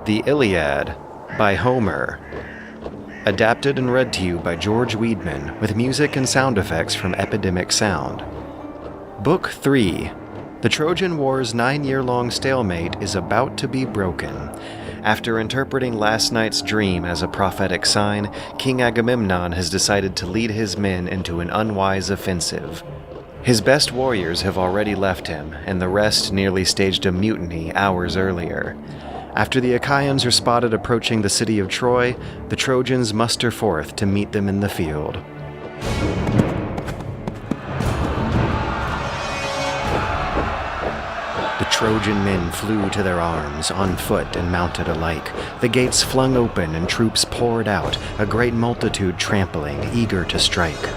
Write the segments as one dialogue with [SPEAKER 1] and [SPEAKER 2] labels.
[SPEAKER 1] The Iliad by Homer. Adapted and read to you by George Weidman with music and sound effects from Epidemic Sound. Book 3. The Trojan War's 9-year-long stalemate is about to be broken. After interpreting last night's dream as a prophetic sign, King Agamemnon has decided to lead his men into an unwise offensive. His best warriors have already left him, and the rest nearly staged a mutiny hours earlier. After the Achaeans are spotted approaching the city of Troy, the Trojans muster forth to meet them in the field. The Trojan men flew to their arms, on foot and mounted alike. The gates flung open and troops poured out, a great multitude trampling, eager to strike.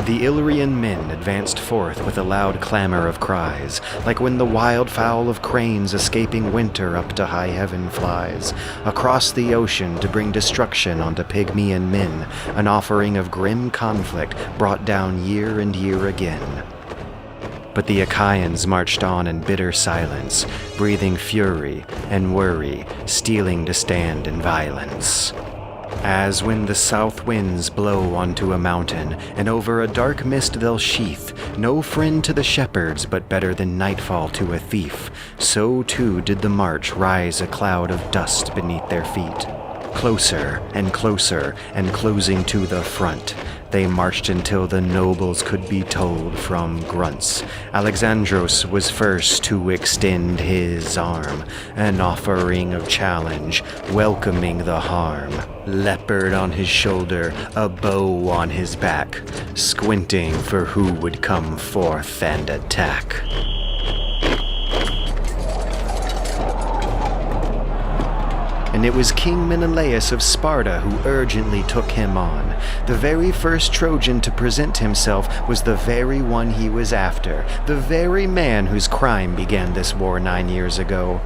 [SPEAKER 1] The Illyrian men advanced forth with a loud clamor of cries, like when the wild fowl of cranes escaping winter up to high heaven flies, across the ocean to bring destruction onto Pygmaean men, an offering of grim conflict brought down year and year again. But the Achaeans marched on in bitter silence, breathing fury and worry, steeling to stand in violence. As when the south winds blow onto a mountain, and over a dark mist they'll sheath, no friend to the shepherds, but better than nightfall to a thief, so too did the march rise a cloud of dust beneath their feet. Closer and closer, and closing to the front, they marched until the nobles could be told from grunts. Alexandros was first to extend his arm, an offering of challenge, welcoming the harm. Leopard on his shoulder, a bow on his back, squinting for who would come forth and attack. And it was King Menelaus of Sparta who urgently took him on. The very first Trojan to present himself was the very one he was after, the very man whose crime began this war 9 years ago.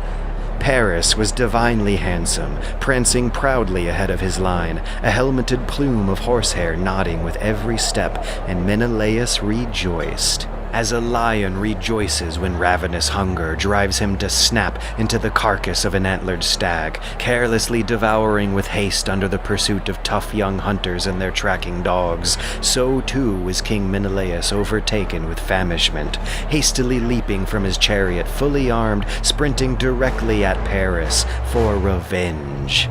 [SPEAKER 1] Paris was divinely handsome, prancing proudly ahead of his line, a helmeted plume of horsehair nodding with every step, and Menelaus rejoiced. As a lion rejoices when ravenous hunger drives him to snap into the carcass of an antlered stag, carelessly devouring with haste under the pursuit of tough young hunters and their tracking dogs, so too was King Menelaus overtaken with famishment, hastily leaping from his chariot, fully armed, sprinting directly at Paris for revenge.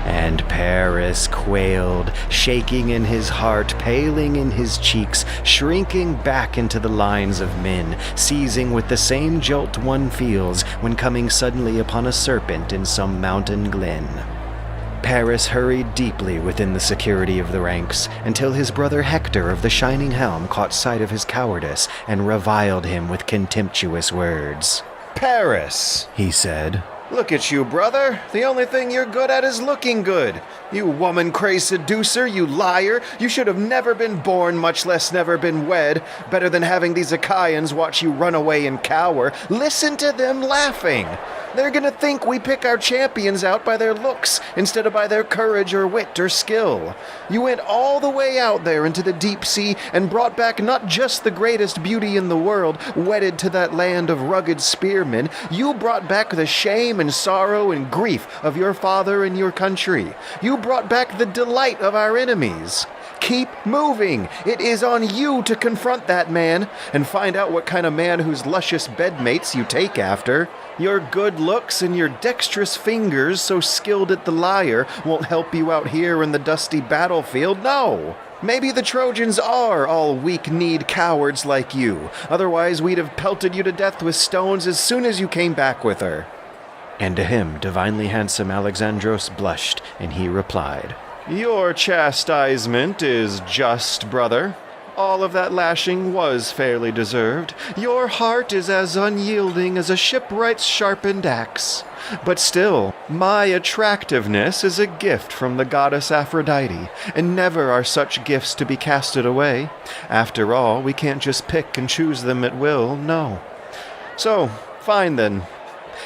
[SPEAKER 1] And Paris quailed, shaking in his heart, paling in his cheeks, shrinking back into the lines of men, seizing with the same jolt one feels when coming suddenly upon a serpent in some mountain glen. Paris hurried deeply within the security of the ranks, until his brother Hector of the Shining Helm caught sight of his cowardice and reviled him with contemptuous words.
[SPEAKER 2] "Paris," he said. "Look at you, brother. The only thing you're good at is looking good. You woman-crazed seducer, you liar. You should have never been born, much less never been wed. Better than having these Achaeans watch you run away and cower. Listen to them laughing. They're gonna think we pick our champions out by their looks instead of by their courage or wit or skill. You went all the way out there into the deep sea and brought back not just the greatest beauty in the world, wedded to that land of rugged spearmen. You brought back the shame and sorrow and grief of your father and your country. You brought back the delight of our enemies. Keep moving. It is on you to confront that man and find out what kind of man whose luscious bedmates you take after. Your good looks and your dexterous fingers, so skilled at the lyre, won't help you out here in the dusty battlefield, no. Maybe the Trojans are all weak-kneed cowards like you. Otherwise, we'd have pelted you to death with stones as soon as you came back with her."
[SPEAKER 1] And to him, divinely handsome Alexandros blushed, and he replied,
[SPEAKER 2] "Your chastisement is just, brother. All of that lashing was fairly deserved. Your heart is as unyielding as a shipwright's sharpened axe. But still, my attractiveness is a gift from the goddess Aphrodite, and never are such gifts to be casted away. After all, we can't just pick and choose them at will, no. So, fine then.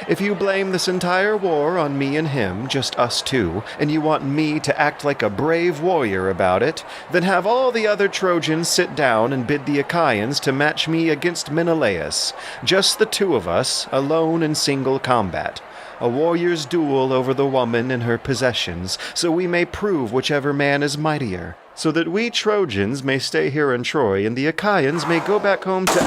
[SPEAKER 2] If you blame this entire war on me and him, just us two, and you want me to act like a brave warrior about it, then have all the other Trojans sit down and bid the Achaeans to match me against Menelaus. Just the two of us, alone in single combat. A warrior's duel over the woman and her possessions, so we may prove whichever man is mightier, so that we Trojans may stay here in Troy and the Achaeans may go back home to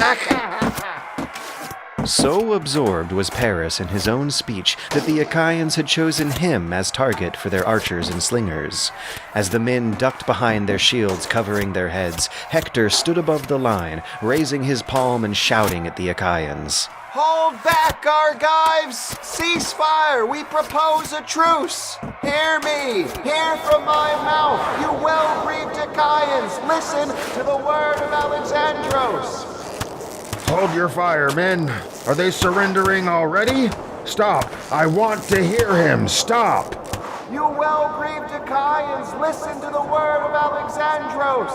[SPEAKER 2] So absorbed was Paris in his own speech that the Achaeans had chosen him as target for their archers and slingers. As the men ducked behind their shields covering their heads, Hector stood above the line, raising his palm and shouting at the Achaeans.
[SPEAKER 3] Hold back, Argives! Cease fire! We propose a truce! Hear me! Hear from my mouth, you well-breathed Achaeans! Listen to the word of Alexandros!
[SPEAKER 4] Hold your fire, men. Are they surrendering already? Stop. I want to hear him. Stop.
[SPEAKER 3] You well-breathed Achaeans, listen to the word of Alexandros!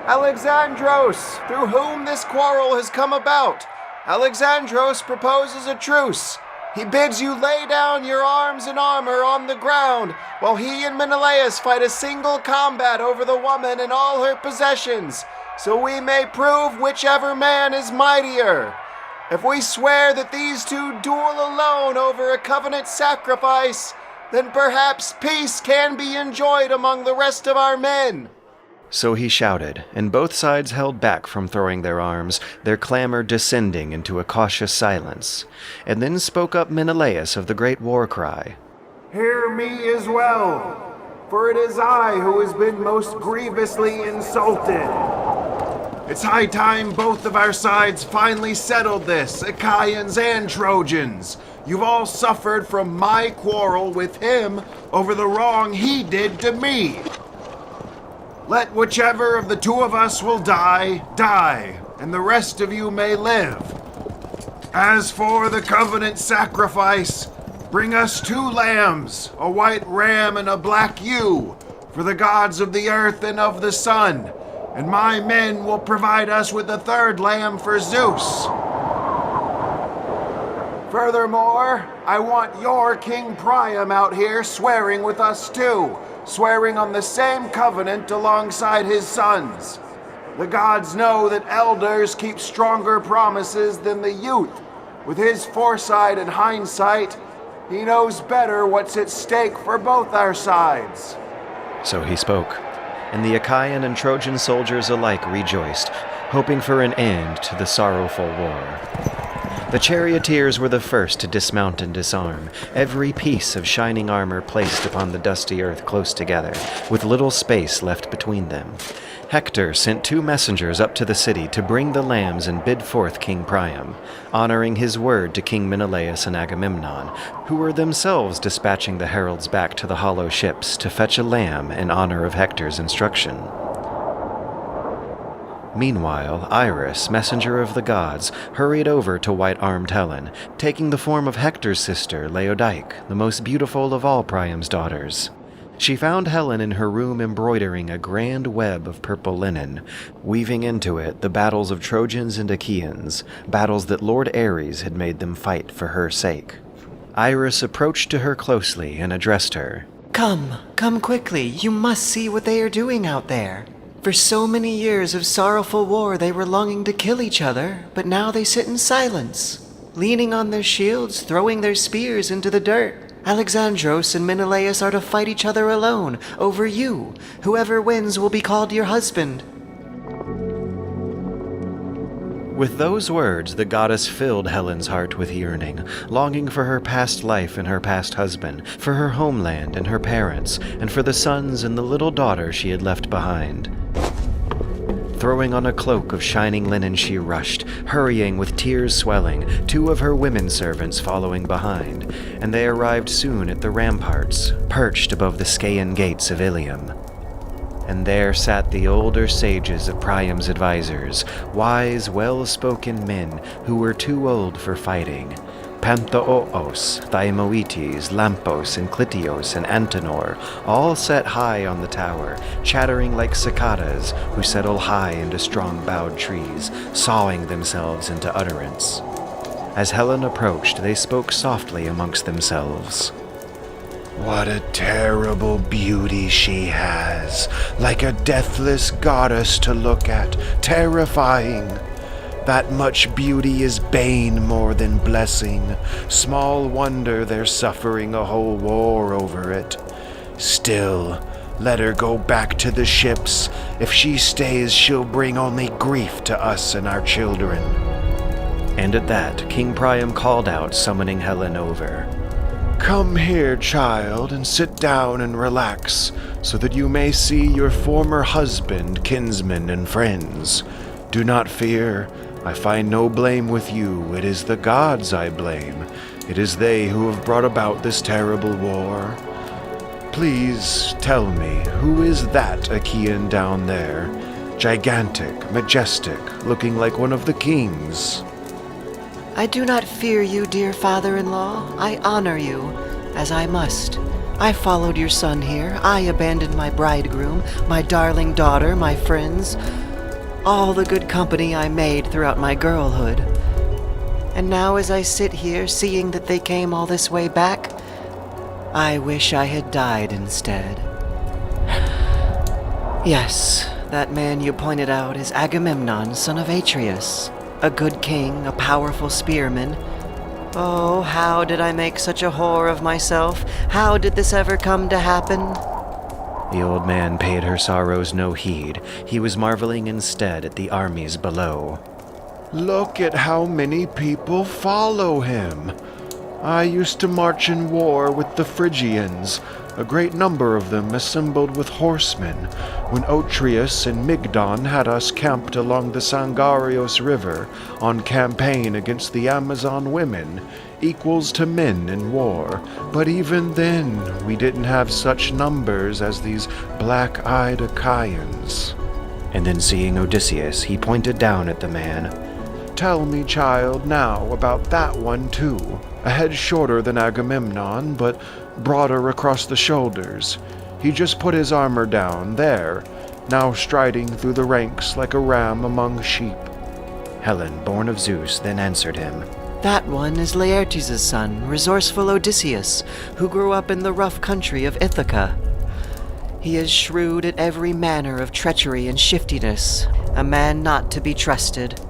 [SPEAKER 3] Alexandros, through whom this quarrel has come about. Alexandros proposes a truce. He bids you lay down your arms and armor on the ground, while he and Menelaus fight a single combat over the woman and all her possessions, so we may prove whichever man is mightier. If we swear that these two duel alone over a covenant sacrifice, then perhaps peace can be enjoyed among the rest of our men.
[SPEAKER 1] So he shouted, and both sides held back from throwing their arms, their clamor descending into a cautious silence. And then spoke up Menelaus of the great war cry.
[SPEAKER 3] Hear me as well, for it is I who has been most grievously insulted. It's high time both of our sides finally settled this, Achaeans and Trojans. You've all suffered from my quarrel with him over the wrong he did to me. Let whichever of the two of us will die, die, and the rest of you may live. As for the covenant sacrifice, bring us 2 lambs, a white ram and a black ewe, for the gods of the earth and of the sun, and my men will provide us with a 3rd lamb for Zeus. Furthermore, I want your King Priam out here swearing with us too, swearing on the same covenant alongside his sons. The gods know that elders keep stronger promises than the youth. With his foresight and hindsight, he knows better what's at stake for both our sides.
[SPEAKER 1] So he spoke, and the Achaean and Trojan soldiers alike rejoiced, hoping for an end to the sorrowful war. The charioteers were the first to dismount and disarm, every piece of shining armor placed upon the dusty earth close together, with little space left between them. Hector sent 2 messengers up to the city to bring the lambs and bid forth King Priam, honoring his word to King Menelaus and Agamemnon, who were themselves dispatching the heralds back to the hollow ships to fetch a lamb in honor of Hector's instruction. Meanwhile, Iris, messenger of the gods, hurried over to white-armed Helen, taking the form of Hector's sister, Laodike, the most beautiful of all Priam's daughters. She found Helen in her room embroidering a grand web of purple linen, weaving into it the battles of Trojans and Achaeans, battles that Lord Ares had made them fight for her sake. Iris approached to her closely and addressed her.
[SPEAKER 5] Come quickly, you must see what they are doing out there. For so many years of sorrowful war they were longing to kill each other, but now they sit in silence, leaning on their shields, throwing their spears into the dirt. Alexandros and Menelaus are to fight each other alone, over you. Whoever wins will be called your husband.
[SPEAKER 1] With those words, the goddess filled Helen's heart with yearning, longing for her past life and her past husband, for her homeland and her parents, and for the sons and the little daughter she had left behind. Throwing on a cloak of shining linen she rushed, hurrying with tears swelling, 2 of her women servants following behind, and they arrived soon at the ramparts, perched above the Scaean gates of Ilium. And there sat the older sages of Priam's advisors, wise, well-spoken men who were too old for fighting. Panthoos, Thymoetes, Lampos, and Clytios, and Antenor, all set high on the tower, chattering like cicadas who settle high into strong-boughed trees, sawing themselves into utterance. As Helen approached, they spoke softly amongst themselves.
[SPEAKER 4] What a terrible beauty she has, like a deathless goddess to look at, terrifying. That much beauty is bane more than blessing. Small wonder they're suffering a whole war over it. Still, let her go back to the ships. If she stays, she'll bring only grief to us and our children.
[SPEAKER 1] And at that, King Priam called out, summoning Helen over.
[SPEAKER 4] Come here, child, and sit down and relax, so that you may see your former husband, kinsmen, and friends. Do not fear. I find no blame with you. It is the gods I blame. It is they who have brought about this terrible war. Please tell me, who is that Achaean down there? Gigantic, majestic, looking like one of the kings.
[SPEAKER 5] I do not fear you, dear father-in-law. I honor you, as I must. I followed your son here. I abandoned my bridegroom, my darling daughter, my friends, all the good company I made throughout my girlhood. And now as I sit here, seeing that they came all this way back, I wish I had died instead. Yes, that man you pointed out is Agamemnon, son of Atreus. A good king, a powerful spearman. Oh, how did I make such a whore of myself? How did this ever come to happen?
[SPEAKER 1] The old man paid her sorrows no heed. He was marveling instead at the armies below.
[SPEAKER 4] Look at how many people follow him. I used to march in war with the Phrygians, a great number of them assembled with horsemen, when Otreus and Mygdon had us camped along the Sangarios River on campaign against the Amazon women, equals to men in war. But even then, we didn't have such numbers as these black-eyed Achaeans.
[SPEAKER 1] And then seeing Odysseus, he pointed down at the man.
[SPEAKER 4] Tell me, child, now about that one too. A head shorter than Agamemnon, but broader across the shoulders. He just put his armor down there, now striding through the ranks like a ram among sheep.
[SPEAKER 1] Helen, born of Zeus, then answered him.
[SPEAKER 5] That one is Laertes' son, resourceful Odysseus, who grew up in the rough country of Ithaca. He is shrewd at every manner of treachery and shiftiness, a man not to be trusted.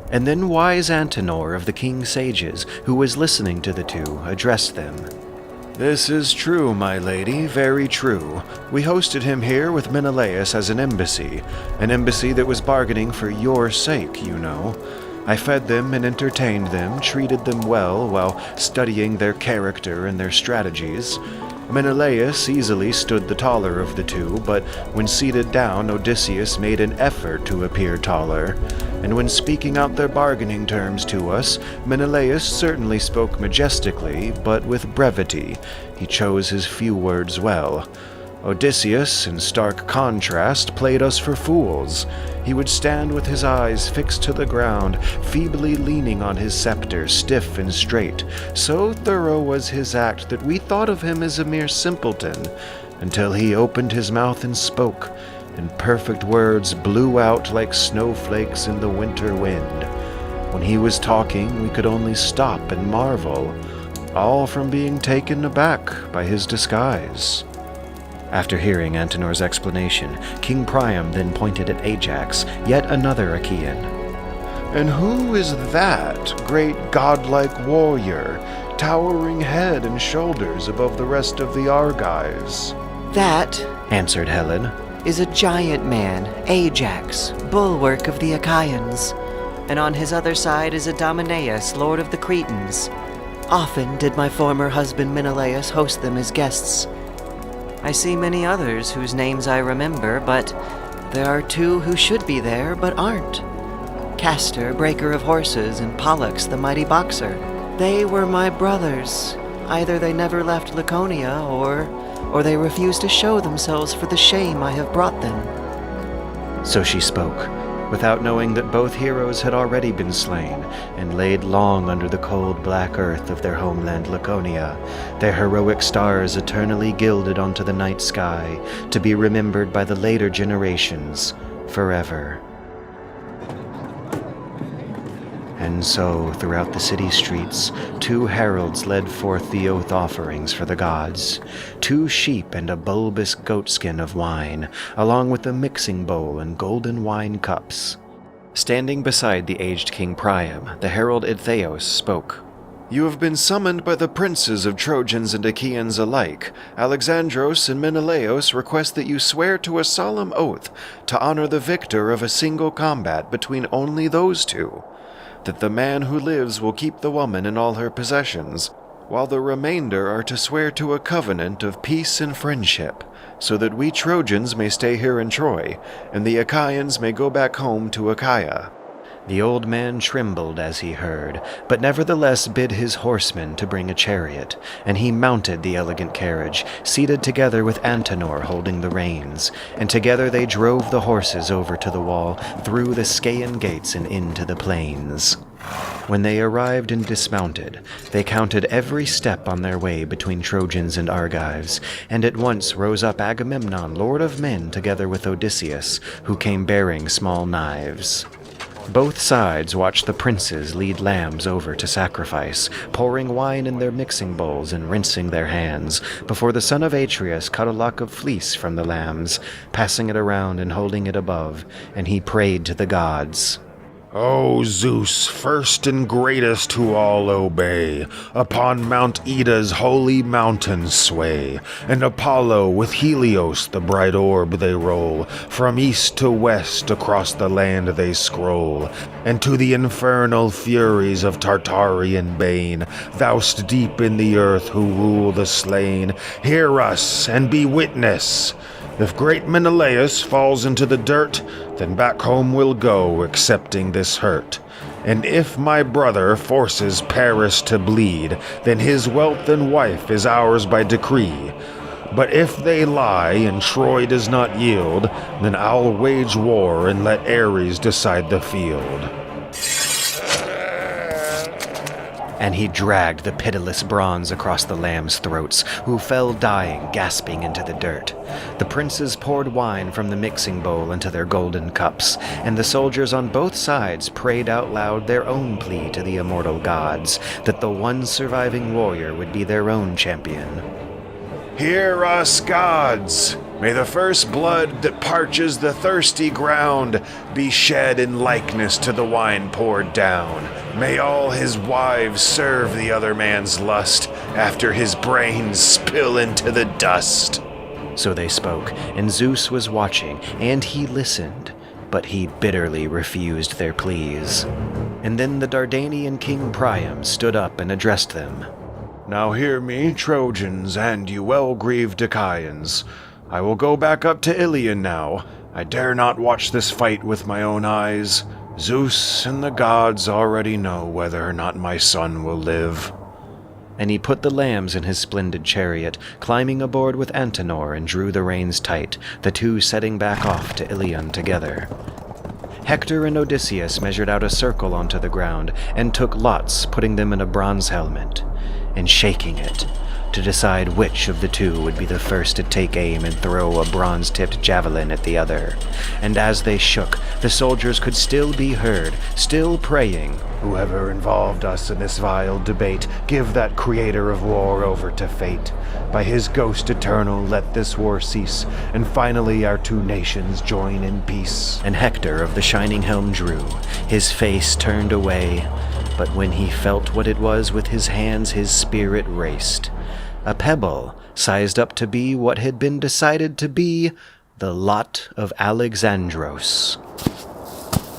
[SPEAKER 1] And then wise Antenor of the king's sages, who was listening to the two, addressed them.
[SPEAKER 4] This is true, my lady, very true. We hosted him here with Menelaus as an embassy that was bargaining for your sake, you know. I fed them and entertained them, treated them well while studying their character and their strategies. Menelaus easily stood the taller of the two, but when seated down, Odysseus made an effort to appear taller. And when speaking out their bargaining terms to us, Menelaus certainly spoke majestically, but with brevity. He chose his few words well. Odysseus, in stark contrast, played us for fools. He would stand with his eyes fixed to the ground, feebly leaning on his scepter, stiff and straight. So thorough was his act that we thought of him as a mere simpleton, until he opened his mouth and spoke, and perfect words blew out like snowflakes in the winter wind. When he was talking, we could only stop and marvel, all from being taken aback by his disguise.
[SPEAKER 1] After hearing Antenor's explanation, King Priam then pointed at Ajax, yet another Achaean.
[SPEAKER 4] And who is that great godlike warrior, towering head and shoulders above the rest of the Argives?
[SPEAKER 5] That,
[SPEAKER 1] answered Helen,
[SPEAKER 5] is a giant man, Ajax, bulwark of the Achaeans. And on his other side is Idomeneus, lord of the Cretans. Often did my former husband Menelaus host them as guests. I see many others whose names I remember, but there are two who should be there but aren't. Castor, breaker of horses, and Pollux, the mighty boxer. They were my brothers. Either they never left Laconia, or they refused to show themselves for the shame I have brought them.
[SPEAKER 1] So she spoke, without knowing that both heroes had already been slain and laid long under the cold black earth of their homeland Laconia, their heroic stars eternally gilded onto the night sky, to be remembered by the later generations forever. And so, throughout the city streets, 2 heralds led forth the oath offerings for the gods, 2 sheep and a bulbous goatskin of wine, along with a mixing bowl and golden wine cups. Standing beside the aged King Priam, the herald Idtheos spoke.
[SPEAKER 4] You have been summoned by the princes of Trojans and Achaeans alike. Alexandros and Menelaos request that you swear to a solemn oath to honor the victor of a single combat between only those 2, that the man who lives will keep the woman and all her possessions, while the remainder are to swear to a covenant of peace and friendship, so that we Trojans may stay here in Troy, and the Achaeans may go back home to Achaia.
[SPEAKER 1] The old man trembled as he heard, but nevertheless bid his horsemen to bring a chariot, and he mounted the elegant carriage, seated together with Antenor holding the reins, and together they drove the horses over to the wall, through the Scaean gates and into the plains. When they arrived and dismounted, they counted every step on their way between Trojans and Argives, and at once rose up Agamemnon, lord of men, together with Odysseus, who came bearing small knives. Both sides watched the princes lead lambs over to sacrifice, pouring wine in their mixing bowls and rinsing their hands, before the son of Atreus cut a lock of fleece from the lambs, passing it around and holding it above, and he prayed to the gods.
[SPEAKER 6] O Zeus, first and greatest who all obey, upon Mount Ida's holy mountain sway, and Apollo with Helios the bright orb they roll, from east to west across the land they scroll, and to the infernal furies of Tartarian bane, thou'st deep in the earth who rule the slain, hear us and be witness. If great Menelaus falls into the dirt, then back home we'll go, accepting this hurt. And if my brother forces Paris to bleed, then his wealth and wife is ours by decree. But if they lie and Troy does not yield, then I'll wage war and let Ares decide the field.
[SPEAKER 1] And he dragged the pitiless bronze across the lambs' throats, who fell dying, gasping into the dirt. The princes poured wine from the mixing bowl into their golden cups, and the soldiers on both sides prayed out loud their own plea to the immortal gods, that the one surviving warrior would be their own champion.
[SPEAKER 4] Hear us, gods! May the first blood that parches the thirsty ground be shed in likeness to the wine poured down. May all his wives serve the other man's lust after his brains spill into the dust.
[SPEAKER 1] So they spoke, and Zeus was watching, and he listened, but he bitterly refused their pleas. And then the Dardanian king Priam stood up and addressed them.
[SPEAKER 4] Now hear me, Trojans, and you well-grieved Achaeans. I will go back up to Iliad now. I dare not watch this fight with my own eyes. Zeus and the gods already know whether or not my son will live.
[SPEAKER 1] And he put the lambs in his splendid chariot, climbing aboard with Antenor, and drew the reins tight, the 2 setting back off to Ilion together. Hector and Odysseus measured out a circle onto the ground, and took lots, putting them in a bronze helmet, and shaking it, to decide which of the 2 would be the first to take aim and throw a bronze-tipped javelin at the other. And as they shook, the soldiers could still be heard, still praying,
[SPEAKER 4] Whoever involved us in this vile debate, give that creator of war over to fate. By his ghost eternal, let this war cease, and finally our 2 nations join in peace.
[SPEAKER 1] And Hector of the shining helm drew, his face turned away, but when he felt what it was with his hands, his spirit raced. A pebble, sized up to be what had been decided to be the lot of Alexandros.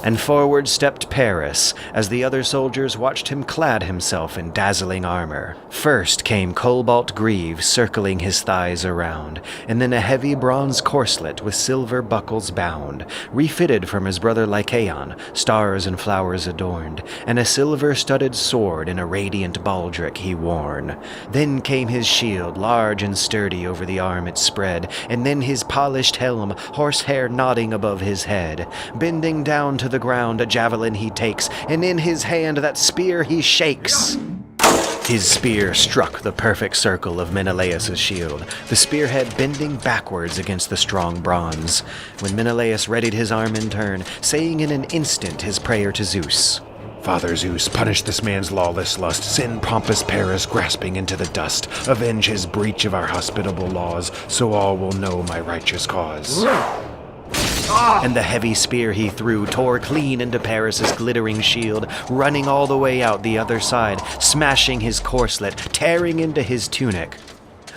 [SPEAKER 1] And forward stepped Paris, as the other soldiers watched him clad himself in dazzling armor. First came cobalt greaves circling his thighs around, and then a heavy bronze corselet with silver buckles bound, refitted from his brother Lycaon, stars and flowers adorned, and a silver-studded sword in a radiant baldric he worn. Then came his shield, large and sturdy over the arm it spread, and then his polished helm, horsehair nodding above his head. Bending down to the ground, a javelin he takes, and in his hand that spear he shakes. His spear struck the perfect circle of Menelaus' shield, the spearhead bending backwards against the strong bronze, when Menelaus readied his arm in turn, saying in an instant his prayer to Zeus.
[SPEAKER 6] Father Zeus, punish this man's lawless lust. Send pompous Paris grasping into the dust. Avenge his breach of our hospitable laws, so all will know my righteous cause.
[SPEAKER 1] And the heavy spear he threw tore clean into Paris's glittering shield, running all the way out the other side, smashing his corslet, tearing into his tunic.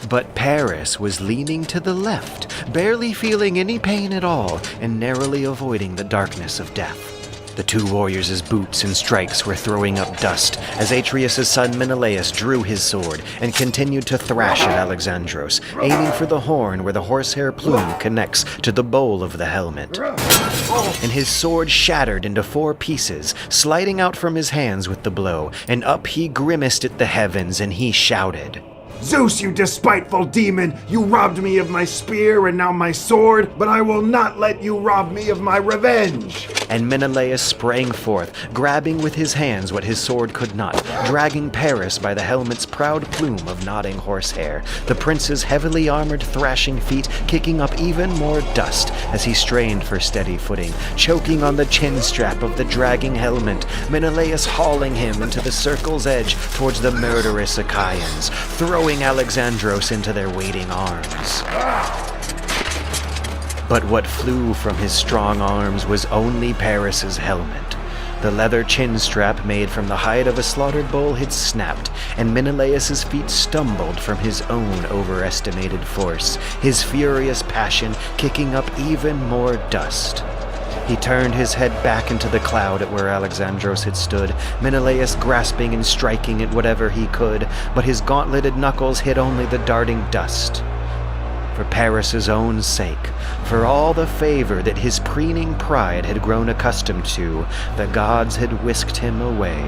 [SPEAKER 1] But Paris was leaning to the left, barely feeling any pain at all, and narrowly avoiding the darkness of death. The two warriors' boots and strikes were throwing up dust as Atreus' son Menelaus drew his sword and continued to thrash at Alexandros, aiming for the horn where the horsehair plume connects to the bowl of the helmet. And his sword shattered into 4 pieces, sliding out from his hands with the blow, and up he grimaced at the heavens and he shouted,
[SPEAKER 3] Zeus, you despiteful demon! You robbed me of my spear and now my sword, but I will not let you rob me of my revenge!
[SPEAKER 1] And Menelaus sprang forth, grabbing with his hands what his sword could not, dragging Paris by the helmet's proud plume of nodding horsehair, the prince's heavily armored thrashing feet kicking up even more dust as he strained for steady footing, choking on the chin strap of the dragging helmet, Menelaus hauling him into the circle's edge towards the murderous Achaeans, throwing Alexandros into their waiting arms. But what flew from his strong arms was only Paris's helmet. The leather chin strap made from the hide of a slaughtered bull had snapped, and Menelaus's feet stumbled from his own overestimated force, his furious passion kicking up even more dust. He turned his head back into the cloud at where Alexandros had stood, Menelaus grasping and striking at whatever he could, but his gauntleted knuckles hit only the darting dust. For Paris's own sake, for all the favor that his preening pride had grown accustomed to, the gods had whisked him away.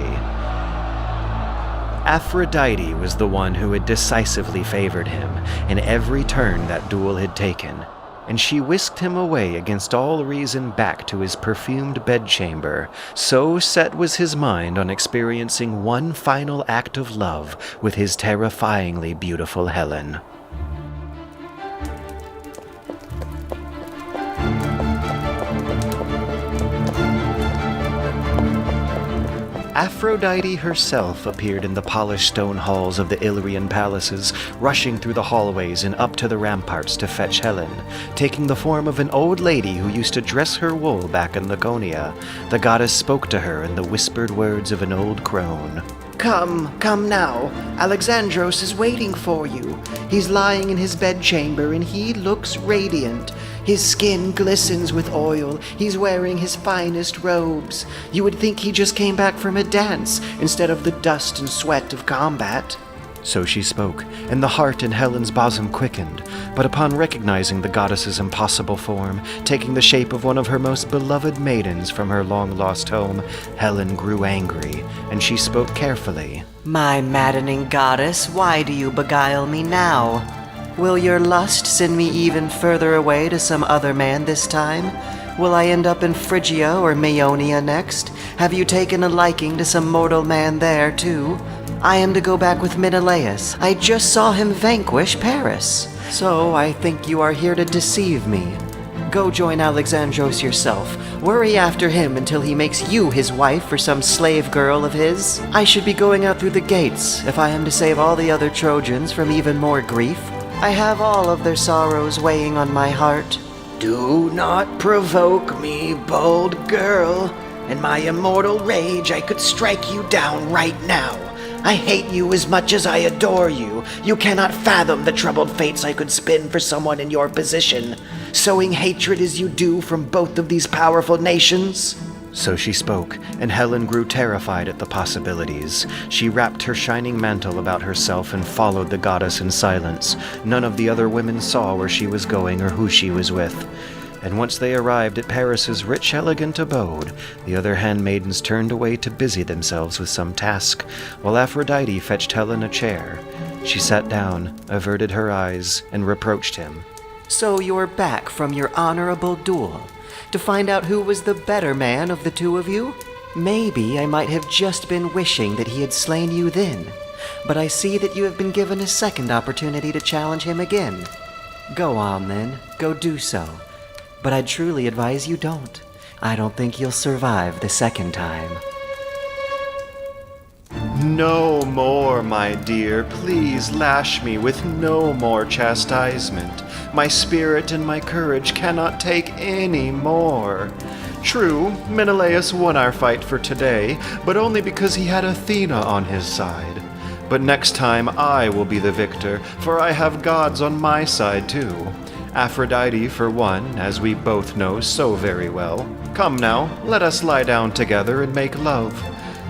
[SPEAKER 1] Aphrodite was the one who had decisively favored him in every turn that duel had taken, and she whisked him away against all reason back to his perfumed bedchamber, so set was his mind on experiencing one final act of love with his terrifyingly beautiful Helen. Aphrodite herself appeared in the polished stone halls of the Illyrian palaces, rushing through the hallways and up to the ramparts to fetch Helen, taking the form of an old lady who used to dress her wool back in Laconia. The goddess spoke to her in the whispered words of an old crone.
[SPEAKER 5] Come now. Alexandros is waiting for you. He's lying in his bedchamber and he looks radiant. His skin glistens with oil. He's wearing his finest robes. You would think he just came back from a dance instead of the dust and sweat of combat.
[SPEAKER 1] So she spoke, and the heart in Helen's bosom quickened, but upon recognizing the goddess's impossible form, taking the shape of one of her most beloved maidens from her long-lost home, Helen grew angry, and she spoke carefully.
[SPEAKER 5] My maddening goddess, why do you beguile me now? Will your lust send me even further away to some other man this time? Will I end up in Phrygia or Maeonia next? Have you taken a liking to some mortal man there, too? I am to go back with Menelaus. I just saw him vanquish Paris. So I think you are here to deceive me. Go join Alexandros yourself. Worry after him until he makes you his wife for some slave girl of his. I should be going out through the gates if I am to save all the other Trojans from even more grief. I have all of their sorrows weighing on my heart.
[SPEAKER 7] Do not provoke me, bold girl. In my immortal rage, I could strike you down right now. I hate you as much as I adore you. You cannot fathom the troubled fates I could spin for someone in your position, sowing hatred as you do from both of these powerful nations.
[SPEAKER 1] So she spoke, and Helen grew terrified at the possibilities. She wrapped her shining mantle about herself and followed the goddess in silence. None of the other women saw where she was going or who she was with. And once they arrived at Paris's rich, elegant abode, the other handmaidens turned away to busy themselves with some task, while Aphrodite fetched Helen a chair. She sat down, averted her eyes, and reproached him.
[SPEAKER 5] So you're back from your honorable duel, to find out who was the better man of the two of you? Maybe I might have just been wishing that he had slain you then, but I see that you have been given a second opportunity to challenge him again. Go on then, go do so. But I'd truly advise you don't. I don't think you'll survive the second time.
[SPEAKER 1] No more, my dear, please lash me with no more chastisement. My spirit and my courage cannot take any more. True, Menelaus won our fight for today, but only because he had Athena on his side. But next time I will be the victor, for I have gods on my side too. Aphrodite for one, as we both know so very well. Come now, let us lie down together and make love.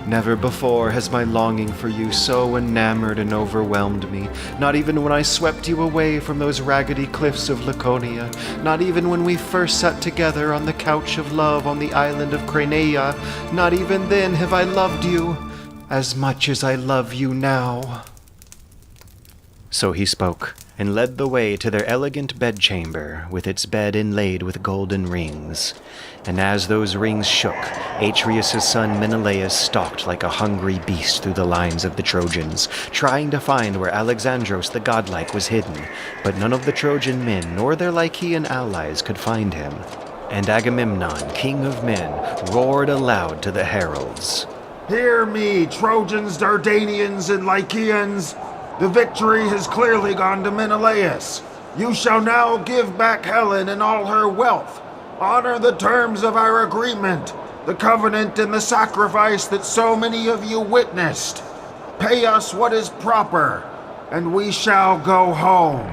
[SPEAKER 1] Never before has my longing for you so enamored and overwhelmed me, not even when I swept you away from those raggedy cliffs of Laconia, not even when we first sat together on the couch of love on the island of Cranea, not even then have I loved you as much as I love you now. So he spoke, and led the way to their elegant bedchamber, with its bed inlaid with golden rings. And as those rings shook, Atreus' son Menelaus stalked like a hungry beast through the lines of the Trojans, trying to find where Alexandros the godlike was hidden, but none of the Trojan men nor their Lycian allies could find him. And Agamemnon, king of men, roared aloud to the heralds.
[SPEAKER 3] Hear me, Trojans, Dardanians, and Lycians. The victory has clearly gone to Menelaus. You shall now give back Helen and all her wealth. Honor the terms of our agreement, the covenant and the sacrifice that so many of you witnessed. Pay us what is proper, and we shall go home.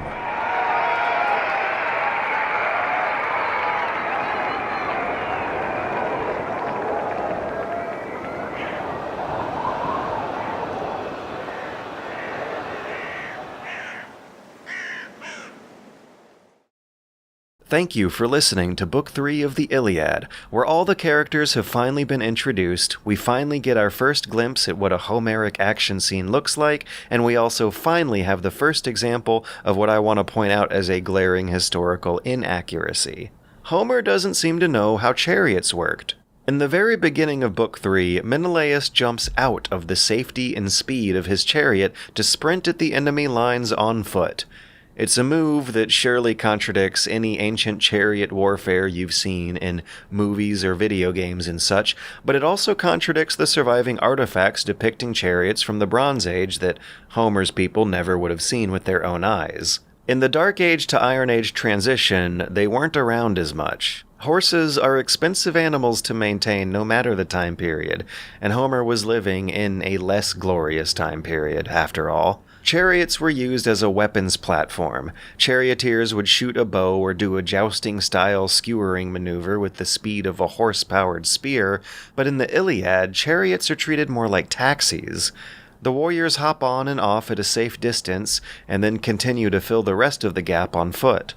[SPEAKER 1] Thank you for listening to Book 3 of the Iliad, where all the characters have finally been introduced, we finally get our first glimpse at what a Homeric action scene looks like, and we also finally have the first example of what I want to point out as a glaring historical inaccuracy. Homer doesn't seem to know how chariots worked. In the very beginning of Book 3, Menelaus jumps out of the safety and speed of his chariot to sprint at the enemy lines on foot. It's a move that surely contradicts any ancient chariot warfare you've seen in movies or video games and such, but it also contradicts the surviving artifacts depicting chariots from the Bronze Age that Homer's people never would have seen with their own eyes. In the Dark Age to Iron Age transition, they weren't around as much. Horses are expensive animals to maintain no matter the time period, and Homer was living in a less glorious time period, after all. Chariots were used as a weapons platform. Charioteers would shoot a bow or do a jousting-style skewering maneuver with the speed of a horse-powered spear, but in the Iliad, chariots are treated more like taxis. The warriors hop on and off at a safe distance, and then continue to fill the rest of the gap on foot.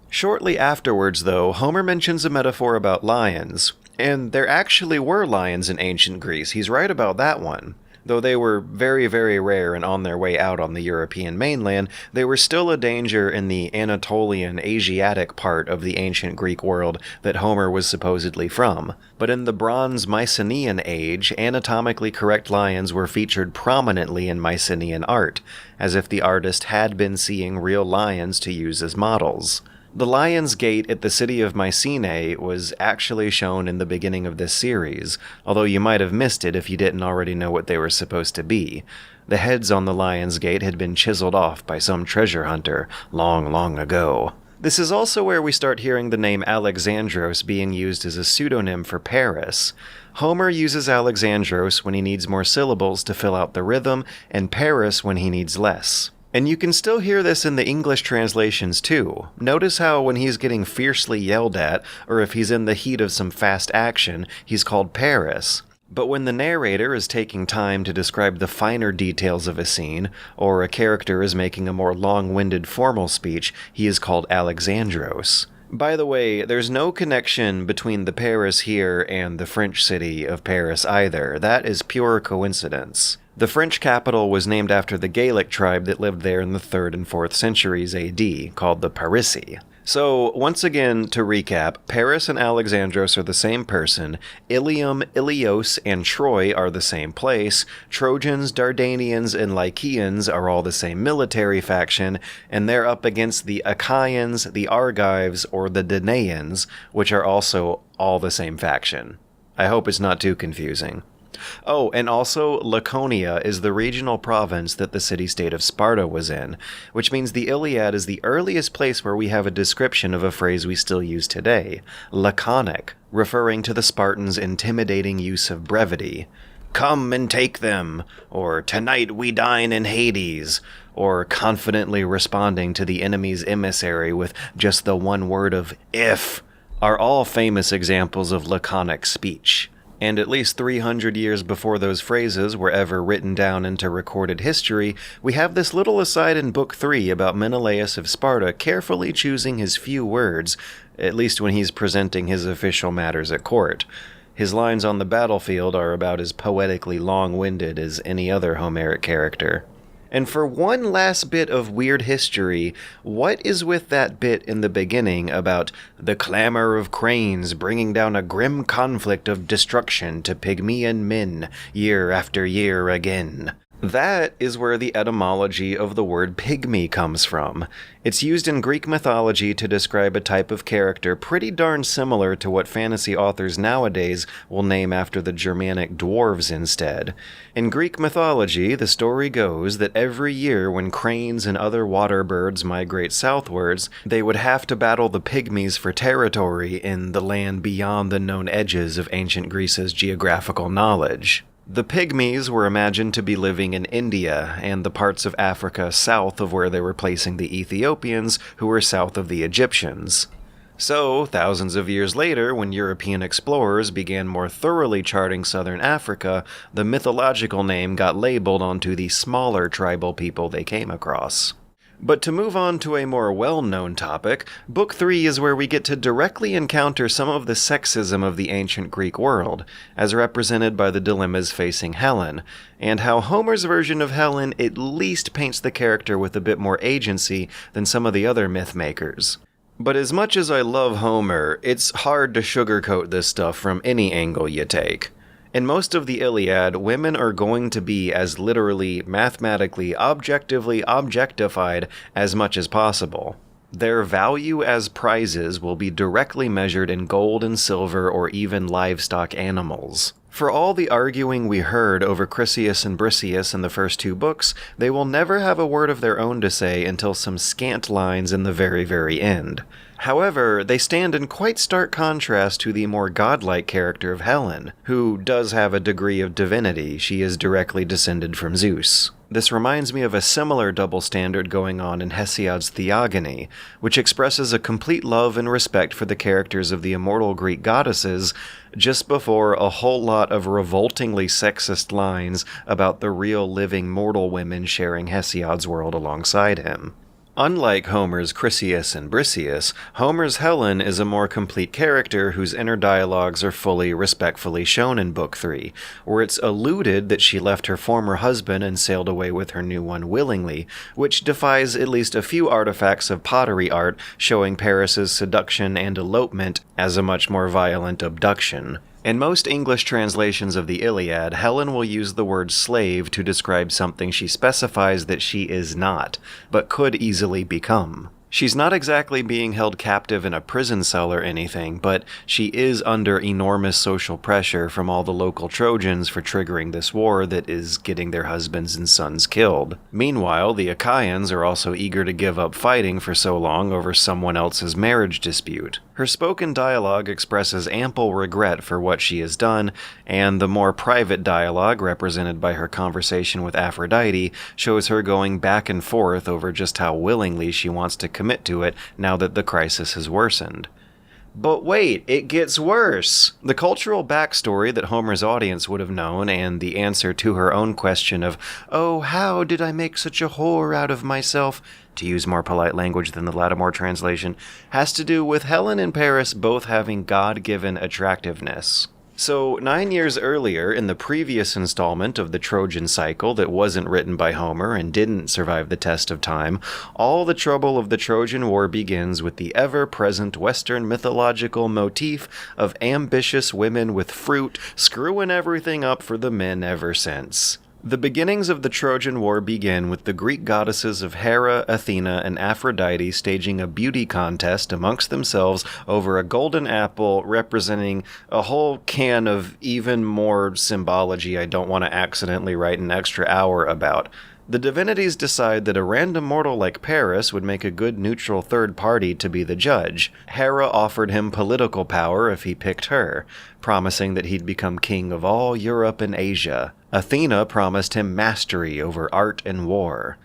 [SPEAKER 1] Shortly afterwards, though, Homer mentions a metaphor about lions, and there actually were lions in ancient Greece. He's right about that one. Though they were very, very rare and on their way out on the European mainland, they were still a danger in the Anatolian, Asiatic part of the ancient Greek world that Homer was supposedly from. But in the Bronze Mycenaean age, anatomically correct lions were featured prominently in Mycenaean art, as if the artist had been seeing real lions to use as models. The Lion's Gate at the city of Mycenae was actually shown in the beginning of this series, although you might have missed it if you didn't already know what they were supposed to be. The heads on the Lion's Gate had been chiseled off by some treasure hunter long, long ago. This is also where we start hearing the name Alexandros being used as a pseudonym for Paris. Homer uses Alexandros when he needs more syllables to fill out the rhythm, and Paris when he needs less. And you can still hear this in the English translations too. Notice how when he's getting fiercely yelled at, or if he's in the heat of some fast action, he's called Paris. But when the narrator is taking time to describe the finer details of a scene, or a character is making a more long-winded formal speech, he is called Alexandros. By the way, there's no connection between the Paris here and the French city of Paris either. That is pure coincidence. The French capital was named after the Gaelic tribe that lived there in the 3rd and 4th centuries AD, called the Parisii. So, once again, to recap, Paris and Alexandros are the same person, Ilium, Ilios, and Troy are the same place, Trojans, Dardanians, and Lycians are all the same military faction, and they're up against the Achaeans, the Argives, or the Danaans, which are also all the same faction. I hope it's not too confusing. Oh, and also, Laconia is the regional province that the city-state of Sparta was in, which means the Iliad is the earliest place where we have a description of a phrase we still use today, laconic, referring to the Spartans' intimidating use of brevity. Come and take them, or tonight we dine in Hades, or confidently responding to the enemy's emissary with just the one word of if, are all famous examples of laconic speech. And at least 300 years before those phrases were ever written down into recorded history, we have this little aside in Book 3 about Menelaus of Sparta carefully choosing his few words, at least when he's presenting his official matters at court. His lines on the battlefield are about as poetically long-winded as any other Homeric character. And for one last bit of weird history, what is with that bit in the beginning about the clamor of cranes bringing down a grim conflict of destruction to Pygmaean men, year after year again? That is where the etymology of the word pygmy comes from. It's used in Greek mythology to describe a type of character pretty darn similar to what fantasy authors nowadays will name after the Germanic dwarves instead. In Greek mythology, the story goes that every year when cranes and other water birds migrate southwards, they would have to battle the pygmies for territory in the land beyond the known edges of ancient Greece's geographical knowledge. The Pygmies were imagined to be living in India and the parts of Africa south of where they were placing the Ethiopians, who were south of the Egyptians. So, thousands of years later, when European explorers began more thoroughly charting southern Africa, the mythological name got labeled onto the smaller tribal people they came across. But to move on to a more well-known topic, Book 3 is where we get to directly encounter some of the sexism of the ancient Greek world, as represented by the dilemmas facing Helen, and how Homer's version of Helen at least paints the character with a bit more agency than some of the other myth makers. But as much as I love Homer, it's hard to sugarcoat this stuff from any angle you take. In most of the Iliad, women are going to be as literally, mathematically, objectively objectified as much as possible. Their value as prizes will be directly measured in gold and silver or even livestock animals. For all the arguing we heard over Chryseis and Briseis in the first two books, they will never have a word of their own to say until some scant lines in the very, very end. However, they stand in quite stark contrast to the more godlike character of Helen, who does have a degree of divinity. She is directly descended from Zeus. This reminds me of a similar double standard going on in Hesiod's Theogony, which expresses a complete love and respect for the characters of the immortal Greek goddesses, just before a whole lot of revoltingly sexist lines about the real living mortal women sharing Hesiod's world alongside him. Unlike Homer's Chryseis and Briseis, Homer's Helen is a more complete character whose inner dialogues are fully, respectfully shown in Book 3, where it's alluded that she left her former husband and sailed away with her new one willingly, which defies at least a few artifacts of pottery art showing Paris's seduction and elopement as a much more violent abduction. In most English translations of the Iliad, Helen will use the word slave to describe something she specifies that she is not, but could easily become. She's not exactly being held captive in a prison cell or anything, but she is under enormous social pressure from all the local Trojans for triggering this war that is getting their husbands and sons killed. Meanwhile, the Achaeans are also eager to give up fighting for so long over someone else's marriage dispute. Her spoken dialogue expresses ample regret for what she has done, and the more private dialogue, represented by her conversation with Aphrodite, shows her going back and forth over just how willingly she wants to commit to it now that the crisis has worsened. But wait, it gets worse! The cultural backstory that Homer's audience would have known, and the answer to her own question of, "Oh, how did I make such a whore out of myself?" to use more polite language than the Lattimore translation, has to do with Helen and Paris both having God-given attractiveness. So, 9 years earlier, in the previous installment of the Trojan cycle that wasn't written by Homer and didn't survive the test of time, all the trouble of the Trojan War begins with the ever-present Western mythological motif of ambitious women with fruit screwing everything up for the men ever since. The beginnings of the Trojan War begin with the Greek goddesses of Hera, Athena, and Aphrodite staging a beauty contest amongst themselves over a golden apple representing a whole can of even more symbology I don't want to accidentally write an extra hour about. The divinities decide that a random mortal like Paris would make a good neutral third party to be the judge. Hera offered him political power if he picked her, promising that he'd become king of all Europe and Asia. Athena promised him mastery over art and war.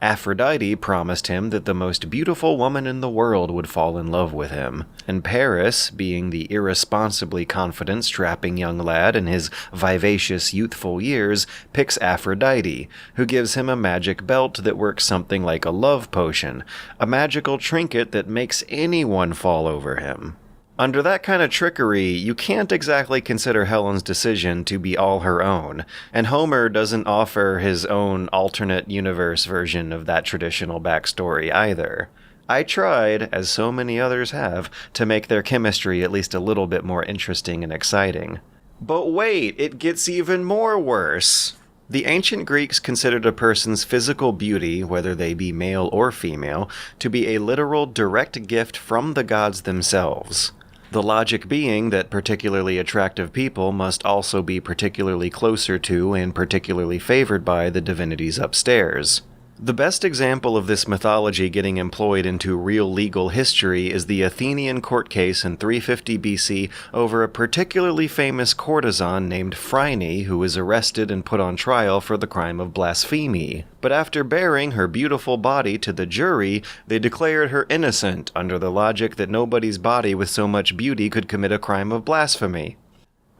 [SPEAKER 1] Aphrodite promised him that the most beautiful woman in the world would fall in love with him, and Paris, being the irresponsibly confident, strapping young lad in his vivacious, youthful years, picks Aphrodite, who gives him a magic belt that works something like a love potion, a magical trinket that makes anyone fall over him. Under that kind of trickery, you can't exactly consider Helen's decision to be all her own, and Homer doesn't offer his own alternate universe version of that traditional backstory either. I tried, as so many others have, to make their chemistry at least a little bit more interesting and exciting. But wait, it gets even more worse! The ancient Greeks considered a person's physical beauty, whether they be male or female, to be a literal direct gift from the gods themselves. The logic being that particularly attractive people must also be particularly closer to and particularly favored by the divinities upstairs. The best example of this mythology getting employed into real legal history is the Athenian court case in 350 BC over a particularly famous courtesan named Phryne who was arrested and put on trial for the crime of blasphemy. But after bearing her beautiful body to the jury, they declared her innocent under the logic that nobody's body with so much beauty could commit a crime of blasphemy.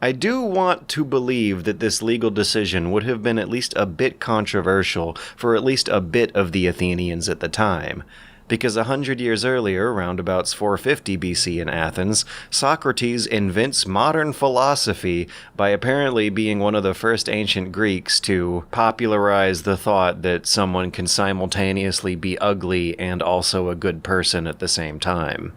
[SPEAKER 1] I do want to believe that this legal decision would have been at least a bit controversial for at least a bit of the Athenians at the time, because 100 years earlier, roundabouts 450 BC in Athens, Socrates invents modern philosophy by apparently being one of the first ancient Greeks to popularize the thought that someone can simultaneously be ugly and also a good person at the same time.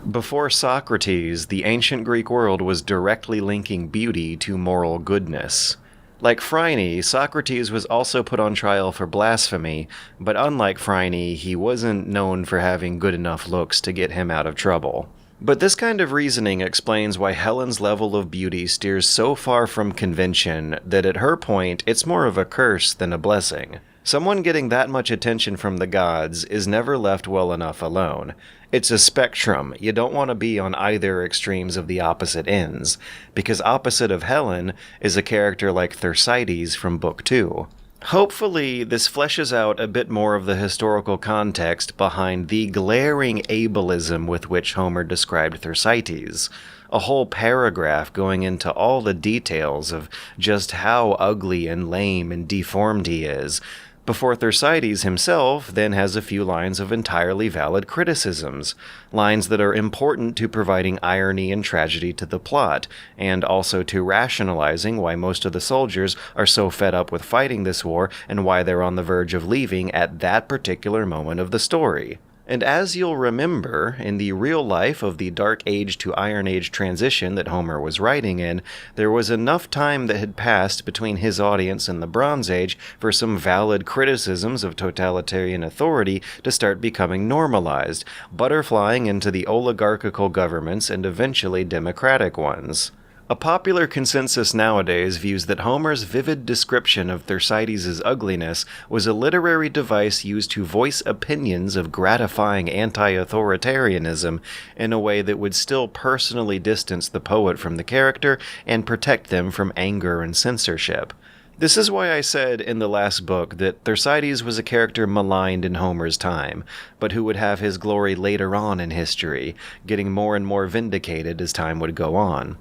[SPEAKER 1] Before Socrates, the ancient Greek world was directly linking beauty to moral goodness. Like Phryne, Socrates was also put on trial for blasphemy, but unlike Phryne, he wasn't known for having good enough looks to get him out of trouble. But this kind of reasoning explains why Helen's level of beauty steers so far from convention that at her point, it's more of a curse than a blessing. Someone getting that much attention from the gods is never left well enough alone. It's a spectrum. You don't want to be on either extremes of the opposite ends, because opposite of Helen is a character like Thersites from Book 2. Hopefully, this fleshes out a bit more of the historical context behind the glaring ableism with which Homer described Thersites. A whole paragraph going into all the details of just how ugly and lame and deformed he is, before Thersites himself then has a few lines of entirely valid criticisms, lines that are important to providing irony and tragedy to the plot, and also to rationalizing why most of the soldiers are so fed up with fighting this war and why they're on the verge of leaving at that particular moment of the story. And as you'll remember, in the real life of the Dark Age to Iron Age transition that Homer was writing in, there was enough time that had passed between his audience and the Bronze Age for some valid criticisms of totalitarian authority to start becoming normalized, butterflying into the oligarchical governments and eventually democratic ones. A popular consensus nowadays views that Homer's vivid description of Thersites' ugliness was a literary device used to voice opinions of gratifying anti-authoritarianism in a way that would still personally distance the poet from the character and protect them from anger and censorship. This is why I said in the last book that Thersites was a character maligned in Homer's time, but who would have his glory later on in history, getting more and more vindicated as time would go on.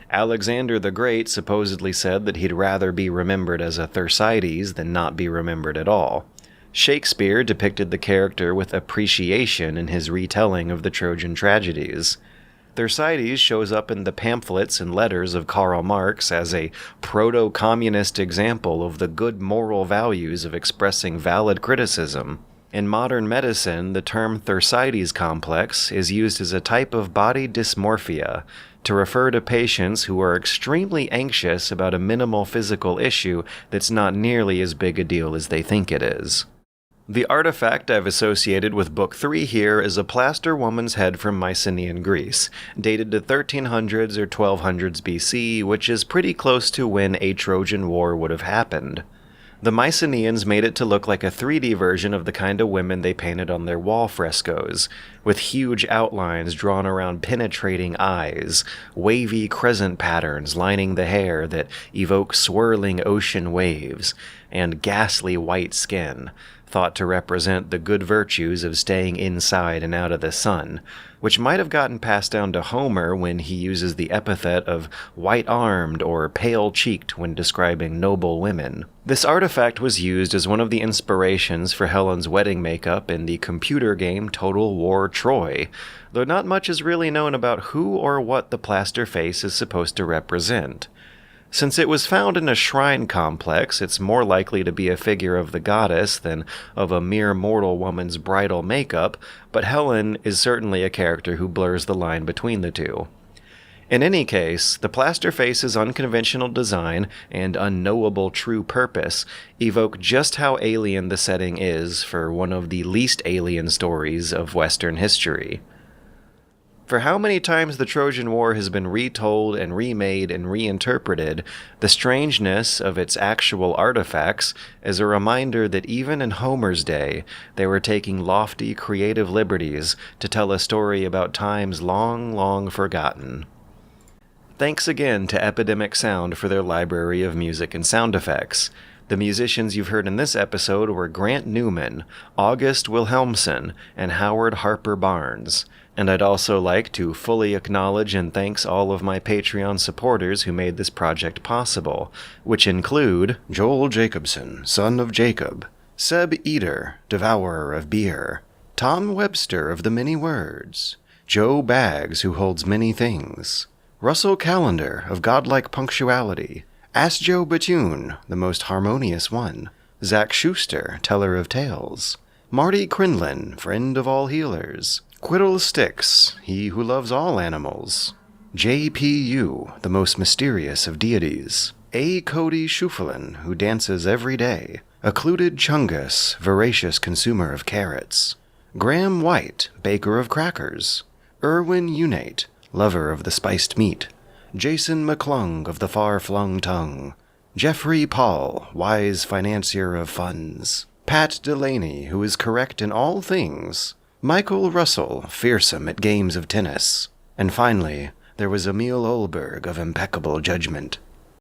[SPEAKER 1] Alexander the Great supposedly said that he'd rather be remembered as a Thersites than not be remembered at all. Shakespeare depicted the character with appreciation in his retelling of the Trojan tragedies. Thersites shows up in the pamphlets and letters of Karl Marx as a proto-communist example of the good moral values of expressing valid criticism. In modern medicine, the term Thersites complex is used as a type of body dysmorphia, to refer to patients who are extremely anxious about a minimal physical issue that's not nearly as big a deal as they think it is. The artifact I've associated with Book 3 here is a plaster woman's head from Mycenaean Greece, dated to 1300s or 1200s BC, which is pretty close to when a Trojan War would have happened. The Mycenaeans made it to look like a 3D version of the kind of women they painted on their wall frescoes, with huge outlines drawn around penetrating eyes, wavy crescent patterns lining the hair that evoke swirling ocean waves, and ghastly white skin, thought to represent the good virtues of staying inside and out of the sun, which might have gotten passed down to Homer when he uses the epithet of white-armed or pale-cheeked when describing noble women. This artifact was used as one of the inspirations for Helen's wedding makeup in the computer game Total War Troy, though not much is really known about who or what the plaster face is supposed to represent. Since it was found in a shrine complex, it's more likely to be a figure of the goddess than of a mere mortal woman's bridal makeup, but Helen is certainly a character who blurs the line between the two. In any case, the plaster face's unconventional design and unknowable true purpose evoke just how alien the setting is for one of the least alien stories of Western history. For how many times the Trojan War has been retold and remade and reinterpreted, the strangeness of its actual artifacts is a reminder that even in Homer's day, they were taking lofty creative liberties to tell a story about times long, long forgotten. Thanks again to Epidemic Sound for their library of music and sound effects. The musicians you've heard in this episode were Grant Newman, August Wilhelmsen, and Howard Harper Barnes. And I'd also like to fully acknowledge and thanks all of my Patreon supporters who made this project possible, which include Joel Jacobson, son of Jacob, Seb Eater, devourer of beer, Tom Webster of the Many Words, Joe Baggs, who holds many things, Russell Callender of Godlike Punctuality, Ask Joe Batoon, the most harmonious one, Zach Schuster, teller of tales, Marty Crinlin, friend of all healers, Quiddle Sticks, he who loves all animals, J.P.U., the most mysterious of deities, A. Cody Schufelen, who dances every day, Occluded Chungus, voracious consumer of carrots, Graham White, baker of crackers, Erwin Unate, lover of the spiced meat, Jason McClung of the far-flung tongue, Jeffrey Paul, wise financier of funds, Pat Delaney, who is correct in all things, Michael Russell, fearsome at games of tennis, and finally, there was Emil Olberg of impeccable judgment.